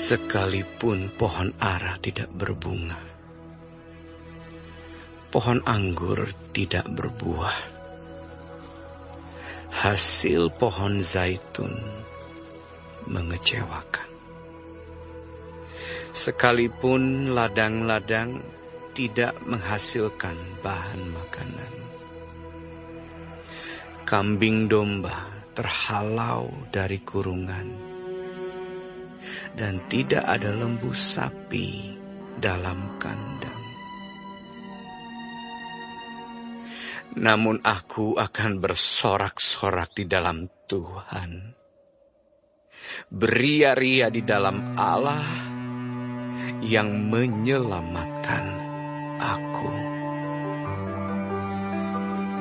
Sekalipun pohon ara tidak berbunga, pohon anggur tidak berbuah, hasil pohon zaitun mengecewakan. Sekalipun ladang-ladang tidak menghasilkan bahan makanan, kambing domba terhalau dari kurungan, dan tidak ada lembu sapi dalam kandang. Namun aku akan bersorak-sorak di dalam Tuhan, beria-ria di dalam Allah yang menyelamatkan aku.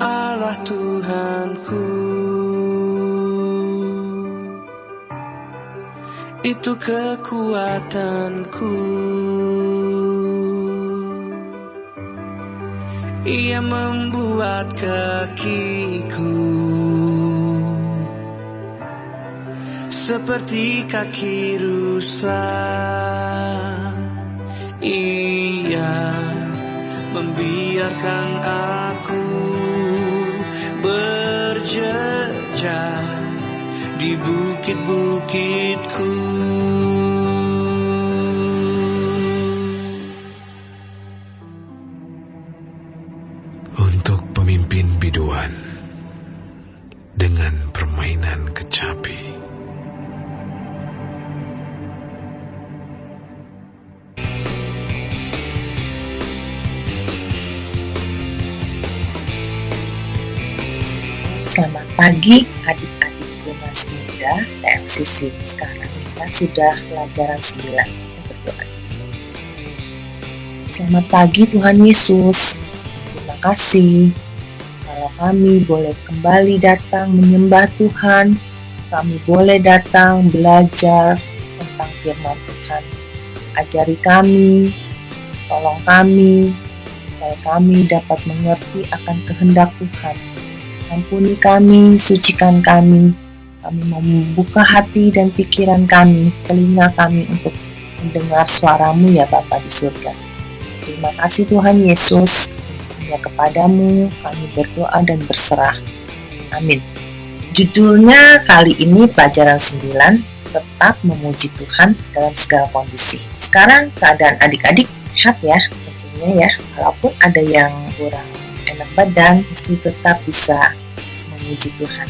Allah Tuhanku, itu kekuatanku. Ia membuat kakiku seperti kaki rusa. Ia membiarkan aku berjejak di bukit-bukitku. Untuk pemimpin biduan dengan permainan kecapi. Selamat pagi adik-adikku Mas Muda TMCC. Sekarang kita sudah pelajaran 9. Berdoa. Selamat pagi Tuhan Yesus. Terima kasih kalau kami boleh kembali datang menyembah Tuhan. Kami boleh datang belajar tentang firman Tuhan. Ajari kami, tolong kami, supaya kami dapat mengerti akan kehendak Tuhan. Ampuni kami, sucikan kami. Kami mau membuka hati dan pikiran kami, telinga kami untuk mendengar suara-Mu ya Bapa di surga. Terima kasih Tuhan Yesus. Hanya kepadamu kami berdoa dan berserah. Amin. Judulnya kali ini pelajaran 9, tetap memuji Tuhan dalam segala kondisi. Sekarang keadaan adik-adik sehat ya, tentunya ya. Walaupun ada yang kurang enak badan, mesti tetap bisa memuji Tuhan.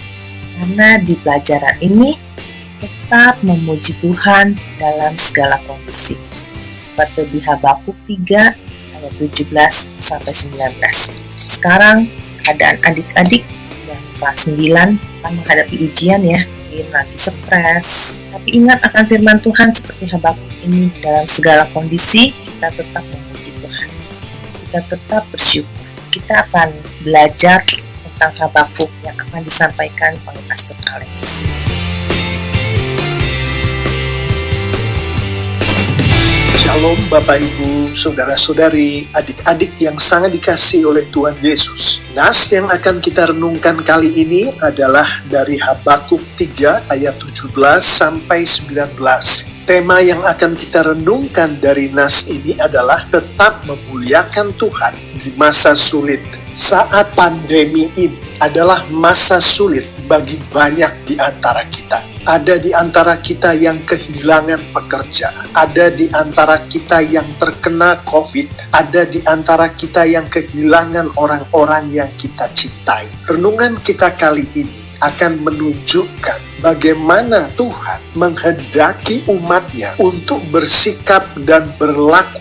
Karena di pelajaran ini tetap memuji Tuhan dalam segala kondisi. Seperti di Habakuk 3 ayat 17 sampai 19. Sekarang keadaan adik-adik yang kelas 9 akan menghadapi ujian ya, mungkin lagi stres. Tapi ingat akan firman Tuhan seperti Habakuk ini, dalam segala kondisi kita tetap memuji Tuhan. Kita tetap bersyukur. Kita akan belajar tentang Habakuk yang akan disampaikan oleh Pastor Alex. Shalom Bapak Ibu, Saudara-saudari, adik-adik yang sangat dikasihi oleh Tuhan Yesus. Nas yang akan kita renungkan kali ini adalah dari Habakuk 3 ayat 17 sampai 19. Tema yang akan kita renungkan dari nas ini adalah tetap memuliakan Tuhan di masa sulit. Saat pandemi ini adalah masa sulit bagi banyak di antara kita. Ada di antara kita yang kehilangan pekerjaan. Ada di antara kita yang terkena COVID. Ada di antara kita yang kehilangan orang-orang yang kita cintai. Renungan kita kali ini akan menunjukkan bagaimana Tuhan menghendaki umatnya untuk bersikap dan berlaku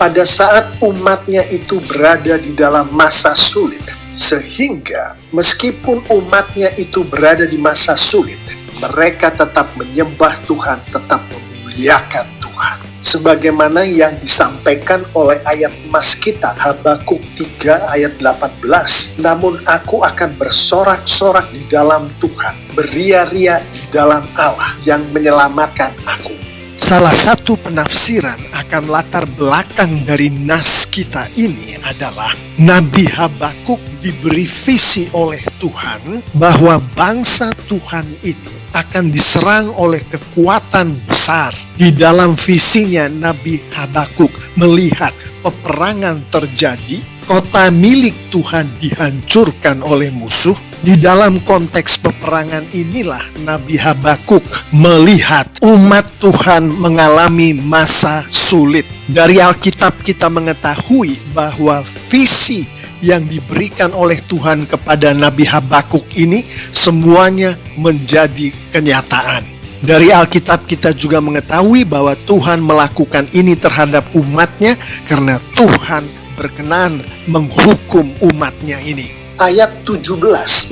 pada saat umatnya itu berada di dalam masa sulit. Sehingga meskipun umatnya itu berada di masa sulit, mereka tetap menyembah Tuhan, tetap memuliakan Tuhan. Sebagaimana yang disampaikan oleh ayat emas kita, Habakuk 3 ayat 18. Namun aku akan bersorak-sorak di dalam Tuhan, beria-ria di dalam Allah yang menyelamatkan aku. Salah satu penafsiran akan latar belakang dari nas kita ini adalah Nabi Habakuk diberi visi oleh Tuhan bahwa bangsa Tuhan ini akan diserang oleh kekuatan besar. Di dalam visinya Nabi Habakuk melihat peperangan terjadi, kota milik Tuhan dihancurkan oleh musuh. Di dalam konteks peperangan inilah Nabi Habakuk melihat umat Tuhan mengalami masa sulit. Dari Alkitab kita mengetahui bahwa visi yang diberikan oleh Tuhan kepada Nabi Habakuk ini semuanya menjadi kenyataan. Dari Alkitab kita juga mengetahui bahwa Tuhan melakukan ini terhadap umatnya karena Tuhan berkenan menghukum umatnya ini. Ayat 17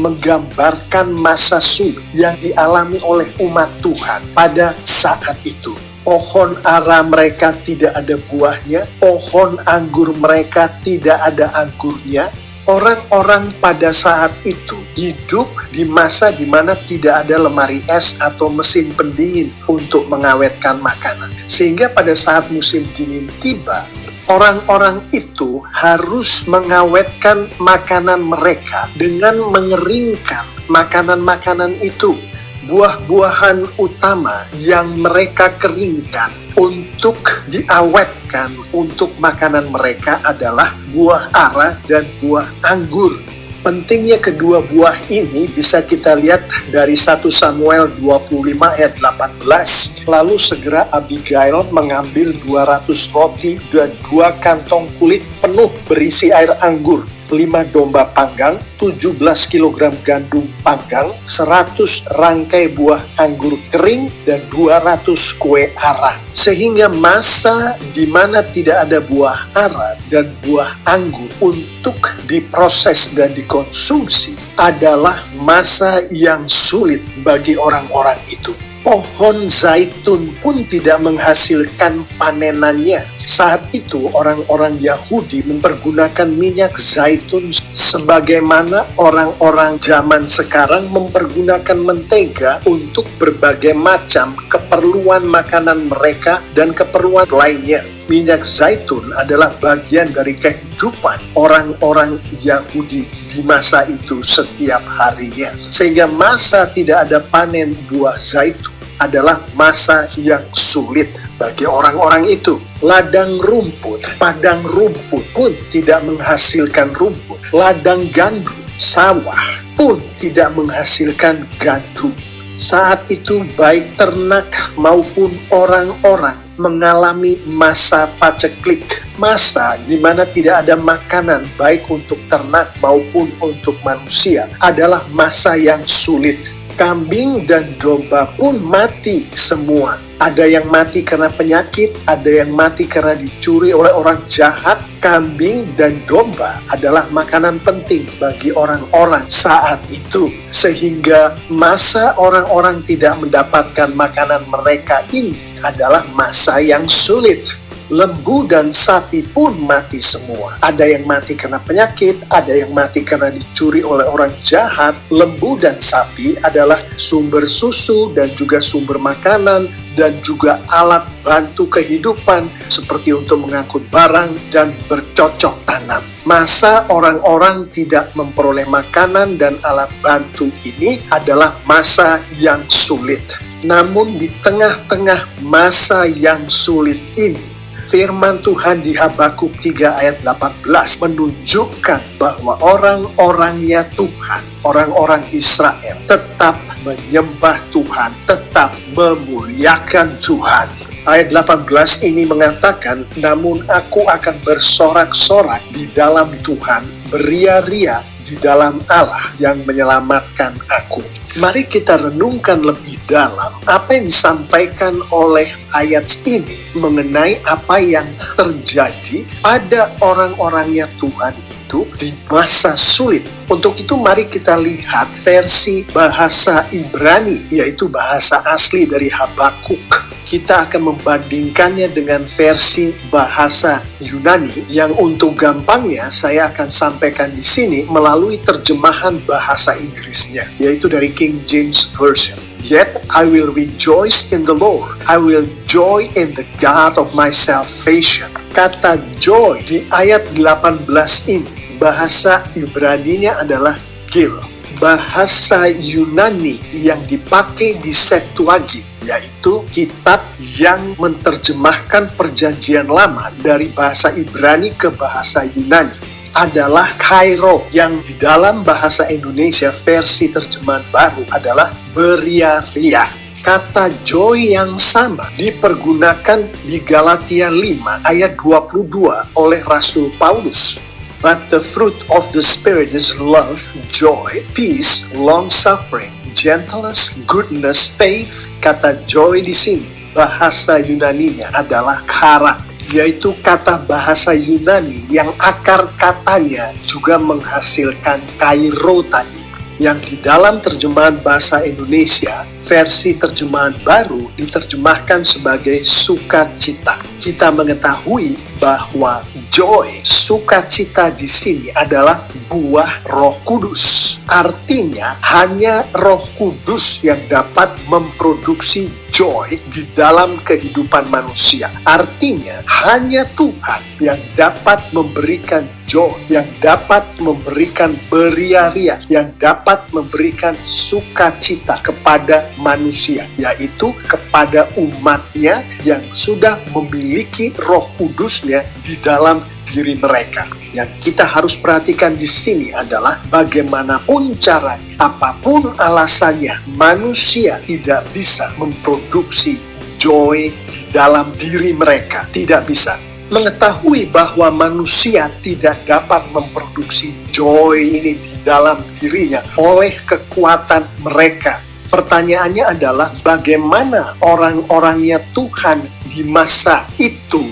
menggambarkan masa sulit yang dialami oleh umat Tuhan pada saat itu. Pohon ara mereka tidak ada buahnya, pohon anggur mereka tidak ada anggurnya. Orang-orang pada saat itu hidup di masa di mana tidak ada lemari es atau mesin pendingin untuk mengawetkan makanan. Sehingga pada saat musim dingin tiba, orang-orang itu harus mengawetkan makanan mereka dengan mengeringkan makanan-makanan itu. Buah-buahan utama yang mereka keringkan untuk diawetkan untuk makanan mereka adalah buah ara dan buah anggur. Pentingnya kedua buah ini bisa kita lihat dari 1 Samuel 25 ayat 18. Lalu segera Abigail mengambil 200 roti dan 2 kantong kulit penuh berisi air anggur, 5 domba panggang, 17 kg gandum panggang, 100 rangkai buah anggur kering, dan 200 kue ara. Sehingga masa di mana tidak ada buah ara dan buah anggur untuk diproses dan dikonsumsi adalah masa yang sulit bagi orang-orang itu. Pohon zaitun pun tidak menghasilkan panenannya. Saat itu orang-orang Yahudi mempergunakan minyak zaitun sebagaimana orang-orang zaman sekarang mempergunakan mentega untuk berbagai macam keperluan makanan mereka dan keperluan lainnya. Minyak zaitun adalah bagian dari kehidupan orang-orang Yahudi di masa itu setiap harinya. Sehingga masa tidak ada panen buah zaitun adalah masa yang sulit bagi orang-orang itu. Ladang rumput, padang rumput pun tidak menghasilkan rumput. Ladang gandum, sawah pun tidak menghasilkan gandum. Saat itu baik ternak maupun orang-orang mengalami masa paceklik, masa di mana tidak ada makanan baik untuk ternak maupun untuk manusia, adalah masa yang sulit. Kambing dan domba pun mati semua. Ada yang mati karena penyakit, ada yang mati karena dicuri oleh orang jahat. Kambing dan domba adalah makanan penting bagi orang-orang saat itu. Sehingga masa orang-orang tidak mendapatkan makanan mereka ini adalah masa yang sulit. Lembu dan sapi pun mati semua. Ada yang mati karena penyakit, ada yang mati karena dicuri oleh orang jahat. Lembu dan sapi adalah sumber susu dan juga sumber makanan dan juga alat bantu kehidupan seperti untuk mengangkut barang dan bercocok tanam. Masa orang-orang tidak memperoleh makanan dan alat bantu ini adalah masa yang sulit. Namun di tengah-tengah masa yang sulit ini, firman Tuhan di Habakuk 3 ayat 18 menunjukkan bahwa orang-orangnya Tuhan, orang-orang Israel tetap menyembah Tuhan, tetap memuliakan Tuhan. Ayat 18 ini mengatakan, namun aku akan bersorak-sorak di dalam Tuhan, beria-ria di dalam Allah yang menyelamatkan aku. Mari kita renungkan lebih dalam apa yang disampaikan oleh ayat ini mengenai apa yang terjadi pada orang-orangnya Tuhan itu di masa sulit. Untuk itu mari kita lihat versi bahasa Ibrani, yaitu bahasa asli dari Habakuk. Kita akan membandingkannya dengan versi bahasa Yunani yang untuk gampangnya saya akan sampaikan di sini melalui terjemahan bahasa Inggrisnya, yaitu dari King King James Version. Yet I will rejoice in the Lord. I will joy in the God of my salvation. Kata joy di ayat 18 ini, bahasa Ibraninya adalah gil. Bahasa Yunani yang dipakai di Septuagint, yaitu kitab yang menerjemahkan perjanjian lama dari bahasa Ibrani ke bahasa Yunani, adalah kairo, yang di dalam bahasa Indonesia versi terjemahan baru adalah beriaria. Kata joy yang sama dipergunakan di Galatia 5 ayat 22 oleh Rasul Paulus. But the fruit of the Spirit is love, joy, peace, long-suffering, gentleness, goodness, faith. Kata joy di sini, bahasa Yunaninya adalah chara, yaitu kata bahasa Yunani yang akar katanya juga menghasilkan kairo tadi, yang di dalam terjemahan bahasa Indonesia versi terjemahan baru diterjemahkan sebagai sukacita. Kita mengetahui bahwa joy, sukacita di sini adalah buah Roh Kudus. Artinya hanya Roh Kudus yang dapat memproduksi joy di dalam kehidupan manusia. Artinya hanya Tuhan yang dapat memberikan joy, yang dapat memberikan beriaria, yang dapat memberikan sukacita kepada manusia, yaitu kepada umatnya yang sudah memiliki Roh Kudusnya di dalam diri mereka. Yang kita harus perhatikan di sini adalah bagaimanapun caranya, apapun alasannya, manusia tidak bisa memproduksi joy di dalam diri mereka. Tidak bisa. Mengetahui bahwa manusia tidak dapat memproduksi joy ini di dalam dirinya oleh kekuatan mereka. Pertanyaannya adalah bagaimana orang-orangnya Tuhan di masa itu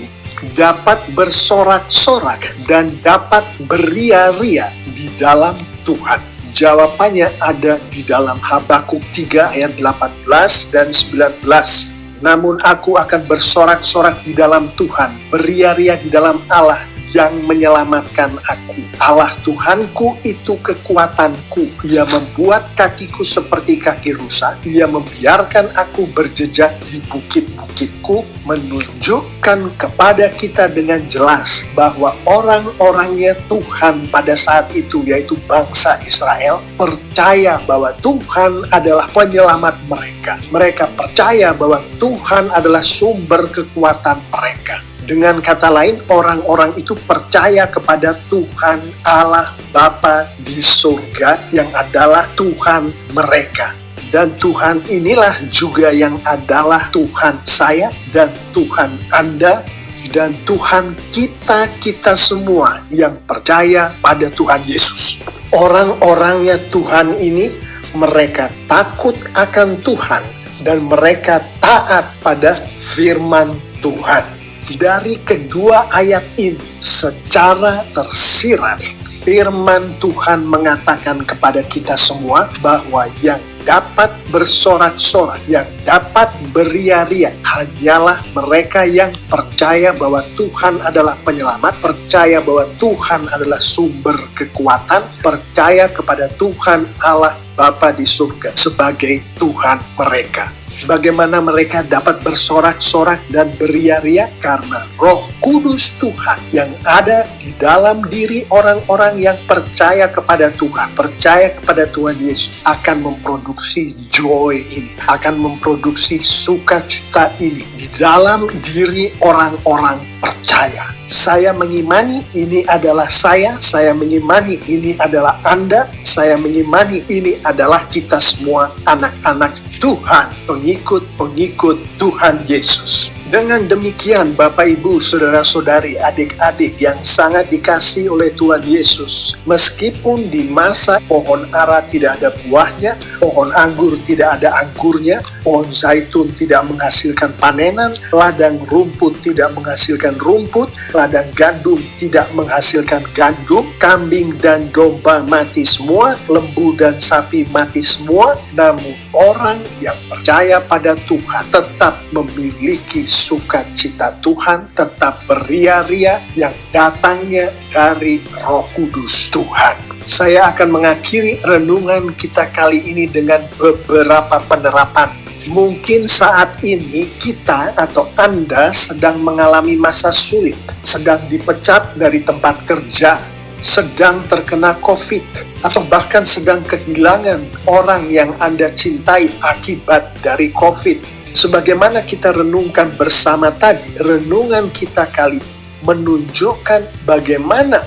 dapat bersorak-sorak dan dapat beria-ria di dalam Tuhan. Jawabannya ada di dalam Habakuk 3 ayat 18 dan 19. Namun aku akan bersorak-sorak di dalam Tuhan, beria-ria di dalam Allah yang menyelamatkan aku. Allah Tuhanku itu kekuatanku. Ia membuat kakiku seperti kaki rusa. Ia membiarkan aku berjejak di bukit-bukitku, menunjukkan kepada kita dengan jelas bahwa orang-orangnya Tuhan pada saat itu, yaitu bangsa Israel, percaya bahwa Tuhan adalah penyelamat mereka. Mereka percaya bahwa Tuhan adalah sumber kekuatan mereka. Dengan kata lain, orang-orang itu percaya kepada Tuhan Allah Bapa di surga yang adalah Tuhan mereka. Dan Tuhan inilah juga yang adalah Tuhan saya dan Tuhan Anda dan Tuhan kita semua yang percaya pada Tuhan Yesus. Orang-orangnya Tuhan ini, mereka takut akan Tuhan dan mereka taat pada firman Tuhan. Dari kedua ayat ini secara tersirat firman Tuhan mengatakan kepada kita semua bahwa yang dapat bersorak-sorak, yang dapat beria-ria hanyalah mereka yang percaya bahwa Tuhan adalah penyelamat, percaya bahwa Tuhan adalah sumber kekuatan, percaya kepada Tuhan Allah Bapa di surga sebagai Tuhan mereka. Bagaimana mereka dapat bersorak-sorak dan beria-ria? Karena Roh Kudus Tuhan yang ada di dalam diri orang-orang yang percaya kepada Tuhan, percaya kepada Tuhan Yesus, akan memproduksi joy ini, akan memproduksi sukacita ini di dalam diri orang-orang percaya. Saya mengimani ini adalah saya mengimani ini adalah Anda, saya mengimani ini adalah kita semua anak-anak Tuhan, pengikut Tuhan Yesus. Dengan demikian, Bapak, Ibu, Saudara-saudari, adik-adik yang sangat dikasihi oleh Tuhan Yesus, meskipun di masa pohon ara tidak ada buahnya, pohon anggur tidak ada anggurnya, pohon zaitun tidak menghasilkan panenan, ladang rumput tidak menghasilkan rumput, ladang gandum tidak menghasilkan gandum, kambing dan domba mati semua, lembu dan sapi mati semua, namun orang yang percaya pada Tuhan tetap memiliki sukacita Tuhan tetap beria-ria yang datangnya dari Roh Kudus Tuhan. Saya akan mengakhiri renungan kita kali ini dengan beberapa penerapan. Mungkin saat ini kita atau Anda sedang mengalami masa sulit, sedang dipecat dari tempat kerja, sedang terkena COVID, atau bahkan sedang kehilangan orang yang Anda cintai akibat dari COVID. Sebagaimana kita renungkan bersama tadi, renungan kita kali ini menunjukkan bagaimana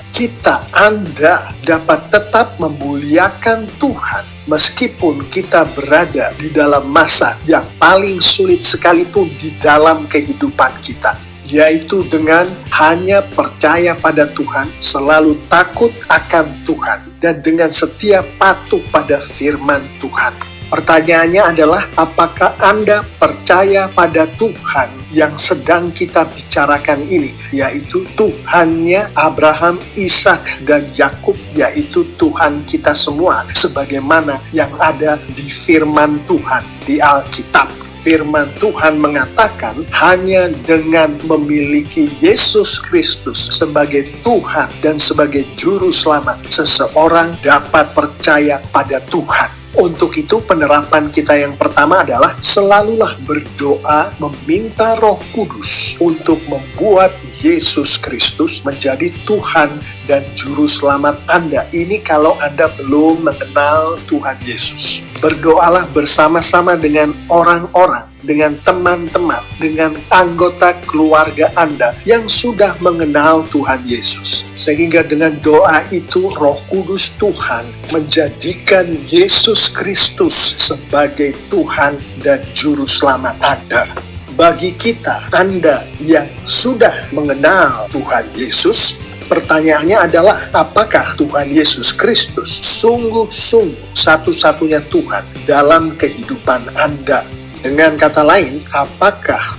Anda dapat tetap memuliakan Tuhan meskipun kita berada di dalam masa yang paling sulit sekalipun di dalam kehidupan kita. Yaitu dengan hanya percaya pada Tuhan, selalu takut akan Tuhan, dan dengan setia patuh pada firman Tuhan. Pertanyaannya adalah, apakah Anda percaya pada Tuhan yang sedang kita bicarakan ini, yaitu Tuhannya Abraham, Ishak, dan Yakub, yaitu Tuhan kita semua, sebagaimana yang ada di firman Tuhan di Alkitab. Firman Tuhan mengatakan hanya dengan memiliki Yesus Kristus sebagai Tuhan dan sebagai Juru Selamat, seseorang dapat percaya pada Tuhan. Untuk itu penerapan kita yang pertama adalah selalulah berdoa meminta Roh Kudus untuk membuat Yesus Kristus menjadi Tuhan dan Juru Selamat Anda. Ini kalau Anda belum mengenal Tuhan Yesus. Berdoalah bersama-sama dengan orang-orang, dengan teman-teman, dengan anggota keluarga Anda yang sudah mengenal Tuhan Yesus. Sehingga dengan doa itu Roh Kudus Tuhan menjadikan Yesus Kristus sebagai Tuhan dan Juru Selamat Anda. Bagi kita, Anda yang sudah mengenal Tuhan Yesus, pertanyaannya adalah, apakah Tuhan Yesus Kristus sungguh-sungguh satu-satunya Tuhan dalam kehidupan Anda? Dengan kata lain, apakah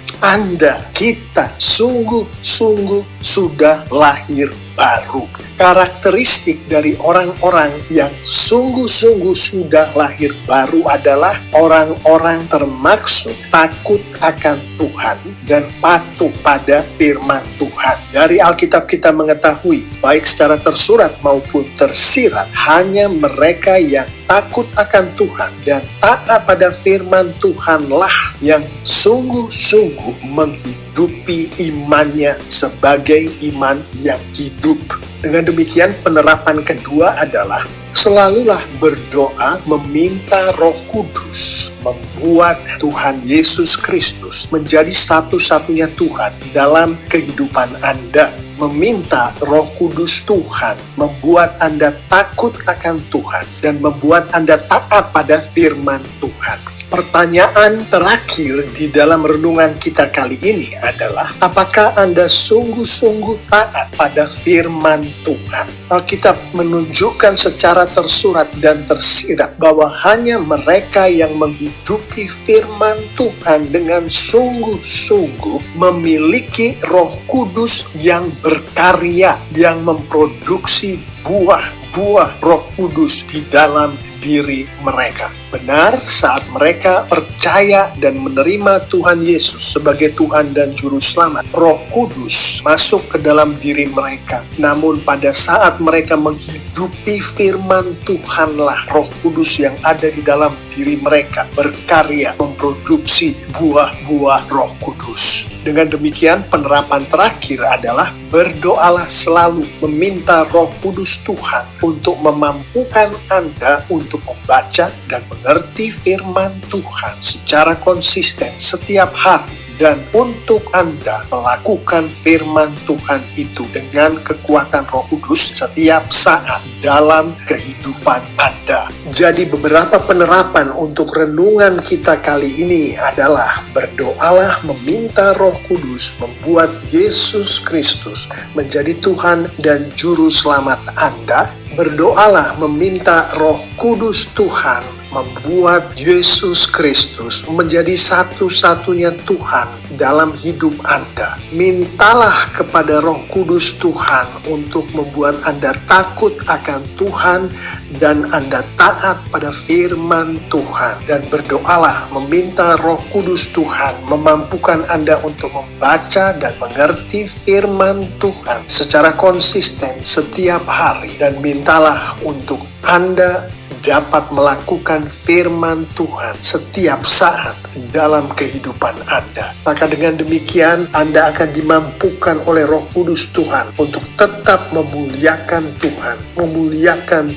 kita sungguh-sungguh sudah lahir baru? Karakteristik dari orang-orang yang sungguh-sungguh sudah lahir baru adalah orang-orang termaksud takut akan Tuhan dan patuh pada firman Tuhan. Dari Alkitab kita mengetahui, baik secara tersurat maupun tersirat, hanya mereka yang takut akan Tuhan dan taat pada firman Tuhanlah yang sungguh-sungguh menghidupi imannya sebagai iman yang hidup. Dengan demikian, penerapan kedua adalah selalulah berdoa meminta Roh Kudus membuat Tuhan Yesus Kristus menjadi satu-satunya Tuhan dalam kehidupan Anda. Meminta Roh Kudus Tuhan membuat Anda takut akan Tuhan dan membuat Anda taat pada firman Tuhan. Pertanyaan terakhir di dalam renungan kita kali ini adalah, apakah Anda sungguh-sungguh taat pada firman Tuhan? Alkitab menunjukkan secara tersurat dan tersirat bahwa hanya mereka yang menghidupi firman Tuhan dengan sungguh-sungguh memiliki Roh Kudus yang berkarya, yang memproduksi buah-buah Roh Kudus di dalam diri mereka. Benar, saat mereka percaya dan menerima Tuhan Yesus sebagai Tuhan dan Juru Selamat, Roh Kudus masuk ke dalam diri mereka. Namun pada saat mereka menghidupi firman Tuhanlah Roh Kudus yang ada di dalam diri mereka berkarya memproduksi buah-buah Roh Kudus. Dengan demikian, penerapan terakhir adalah berdoalah selalu meminta Roh Kudus Tuhan untuk memampukan Anda untuk membaca dan mengerti firman Tuhan secara konsisten setiap hari, dan untuk Anda melakukan firman Tuhan itu dengan kekuatan Roh Kudus setiap saat dalam kehidupan Anda. Jadi beberapa penerapan untuk renungan kita kali ini adalah berdoalah meminta Roh Kudus membuat Yesus Kristus menjadi Tuhan dan Juru Selamat Anda. Berdoalah meminta Roh Kudus Tuhan membuat Yesus Kristus menjadi satu-satunya Tuhan dalam hidup Anda. Mintalah kepada Roh Kudus Tuhan untuk membuat Anda takut akan Tuhan dan Anda taat pada firman Tuhan. Dan berdoalah meminta Roh Kudus Tuhan memampukan Anda untuk membaca dan mengerti firman Tuhan secara konsisten setiap hari. Dan mintalah untuk Anda dapat melakukan firman Tuhan setiap saat dalam kehidupan Anda. Maka dengan demikian Anda akan dimampukan oleh Roh Kudus Tuhan untuk tetap memuliakan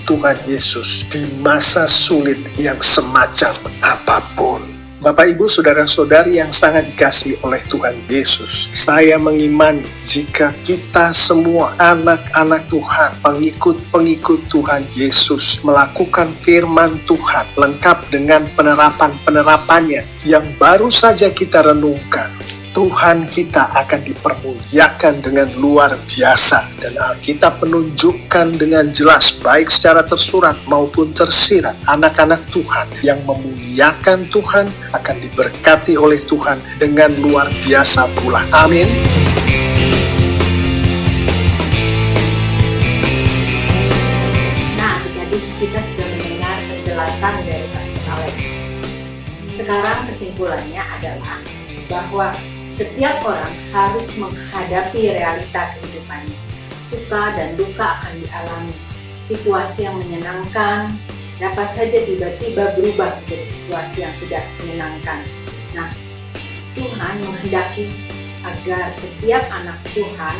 Tuhan Yesus di masa sulit yang semacam apapun. Bapak, Ibu, Saudara-saudari yang sangat dikasihi oleh Tuhan Yesus, saya mengimani jika kita semua anak-anak Tuhan, pengikut-pengikut Tuhan Yesus, melakukan firman Tuhan lengkap dengan penerapan-penerapannya yang baru saja kita renungkan, Tuhan kita akan dipermuliakan dengan luar biasa. Dan Alkitab menunjukkan dengan jelas, baik secara tersurat maupun tersirat, anak-anak Tuhan yang memuliakan Tuhan akan diberkati oleh Tuhan dengan luar biasa pula. Amin. Nah, jadi kita sudah mendengar penjelasan dari Pastor Alex. Sekarang kesimpulannya adalah bahwa setiap orang harus menghadapi realita kehidupannya. Suka dan duka akan dialami. Situasi yang menyenangkan dapat saja tiba-tiba berubah menjadi situasi yang tidak menyenangkan. Nah, Tuhan menghendaki agar setiap anak Tuhan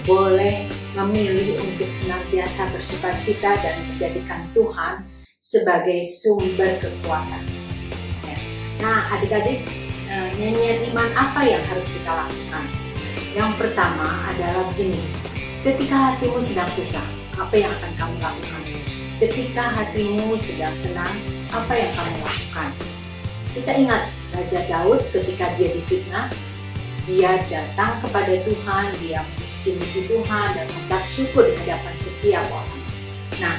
boleh memilih untuk senantiasa bersukacita dan menjadikan Tuhan sebagai sumber kekuatan. Nah, adik-adik, nyanyian iman apa yang harus kita lakukan? Yang pertama adalah begini, ketika hatimu sedang susah, apa yang akan kamu lakukan? Ketika hatimu sedang senang, apa yang kamu lakukan? Kita ingat Raja Daud ketika dia difitnah, dia datang kepada Tuhan, dia memuji Tuhan dan mengucap syukur di hadapan setiap orang. Nah,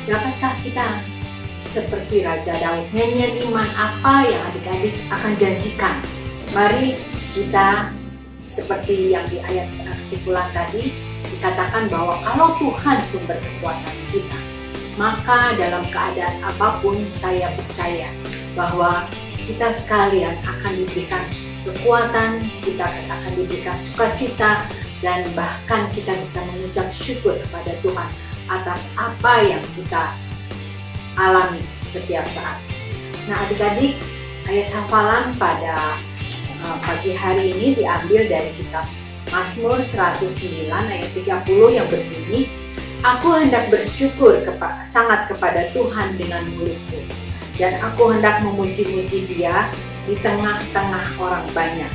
dapatkah kita seperti Raja Daud? Nyanyian iman apa yang adik-adik akan janjikan? Mari kita seperti yang di ayat kesimpulan tadi dikatakan bahwa kalau Tuhan sumber kekuatan kita, maka dalam keadaan apapun saya percaya bahwa kita sekalian akan diberikan kekuatan, kita akan diberikan sukacita, dan bahkan kita bisa mengucap syukur kepada Tuhan atas apa yang kita alami setiap saat. Nah, adik-adik, ayat hafalan pada pagi hari ini diambil dari kitab Mazmur 109 ayat 30 yang berbunyi, aku hendak bersyukur sangat kepada Tuhan dengan mulutku, dan aku hendak memuji-muji Dia di tengah-tengah orang banyak.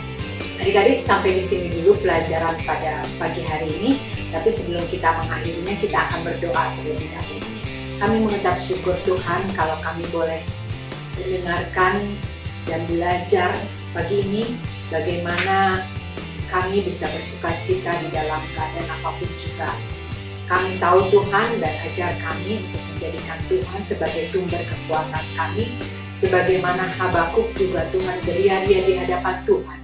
Adik-adik, sampai di sini dulu pelajaran pada pagi hari ini. Tapi sebelum kita mengakhirinya, kita akan berdoa terlebih dahulu. Kami mengucap syukur Tuhan kalau kami boleh mendengarkan dan belajar pagi ini bagaimana kami bisa bersukacita di dalam keadaan apapun juga. Kami tahu Tuhan dan ajar kami untuk menjadikan Tuhan sebagai sumber kekuatan kami, sebagaimana Habakuk juga Tuhan beria-ria di hadapan Tuhan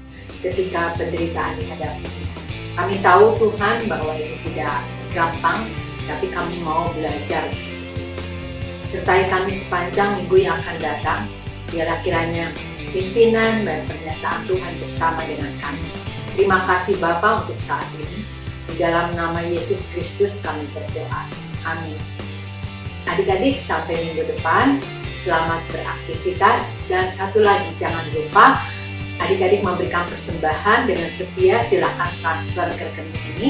ketika penderitaan dihadapi. Kami tahu Tuhan bahwa ini tidak gampang, tapi kami mau belajar. Sertai kami sepanjang minggu yang akan datang, biarlah kiranya pimpinan dan pernyataan Tuhan bersama dengan kami. Terima kasih Bapa untuk saat ini. Di dalam nama Yesus Kristus kami berdoa. Amin. Adik-adik, sampai minggu depan, selamat beraktivitas. Dan satu lagi, jangan lupa adik-adik memberikan persembahan dengan setia, silakan transfer ke rekening ini.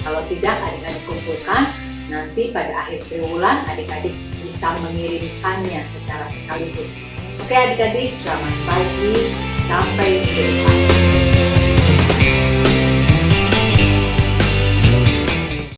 Kalau tidak, adik-adik kumpulkan. Nanti pada akhir triwulan, adik-adik bisa mengirimkannya secara sekaligus. Oke adik-adik, selamat pagi. Sampai jumpa.